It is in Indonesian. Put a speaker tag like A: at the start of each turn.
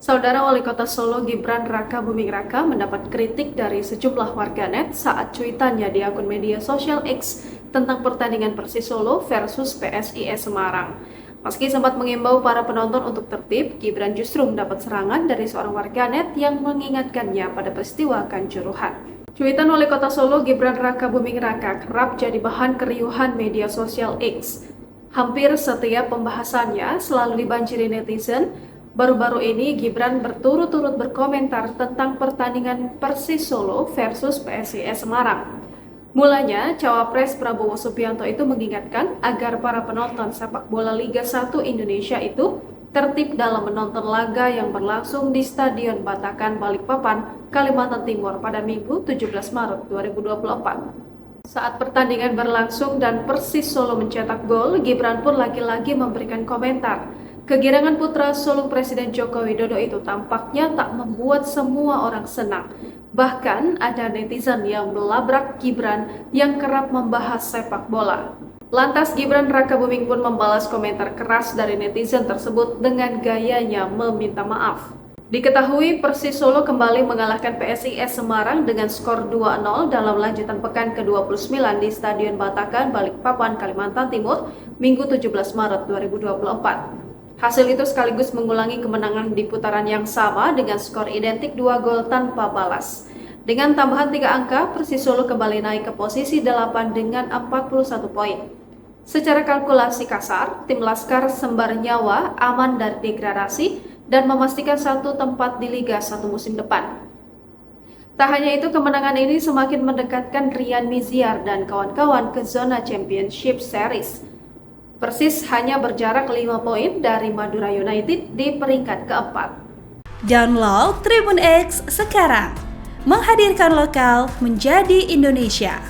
A: Saudara Wali Kota Solo Gibran Raka Buming Raka mendapat kritik dari sejumlah warganet saat cuitannya di akun media sosial X tentang pertandingan Persis Solo versus PSIS Semarang. Meski sempat mengimbau para penonton untuk tertib, Gibran justru mendapat serangan dari seorang warganet yang mengingatkannya pada peristiwa Kanjuruhan. Cuitan Wali Kota Solo Gibran Raka Buming Raka kerap jadi bahan keriuhan media sosial X. Hampir setiap pembahasannya selalu dibanjiri netizen. Baru-baru ini Gibran berturut-turut berkomentar tentang pertandingan Persis Solo versus PSIS Semarang. Mulanya, Cawapres Prabowo Subianto itu mengingatkan agar para penonton sepak bola Liga 1 Indonesia itu tertib dalam menonton laga yang berlangsung di Stadion Batakan Balikpapan, Kalimantan Timur pada Minggu 17 Maret 2024. Saat pertandingan berlangsung dan Persis Solo mencetak gol, Gibran pun lagi-lagi memberikan komentar. Kegirangan putra sulung Presiden Joko Widodo itu tampaknya tak membuat semua orang senang. Bahkan ada netizen yang melabrak Gibran yang kerap membahas sepak bola. Lantas Gibran Raka Buming pun membalas komentar keras dari netizen tersebut dengan gayanya meminta maaf. Diketahui Persis Solo kembali mengalahkan PSIS Semarang dengan skor 2-0 dalam lanjutan pekan ke-29 di Stadion Batakan Balikpapan, Kalimantan Timur, Minggu 17 Maret 2024. Hasil itu sekaligus mengulangi kemenangan di putaran yang sama dengan skor identik 2 gol tanpa balas. Dengan tambahan 3 angka, Persis Solo kembali naik ke posisi 8 dengan 41 poin. Secara kalkulasi kasar, tim Laskar Sembar Nyawa aman dari degradasi dan memastikan satu tempat di Liga 1 musim depan. Tak hanya itu, kemenangan ini semakin mendekatkan Rian Miziar dan kawan-kawan ke zona Championship Series. Persis hanya berjarak 5 poin dari Madura United di peringkat keempat.
B: Download Tribun X sekarang, menghadirkan lokal menjadi Indonesia.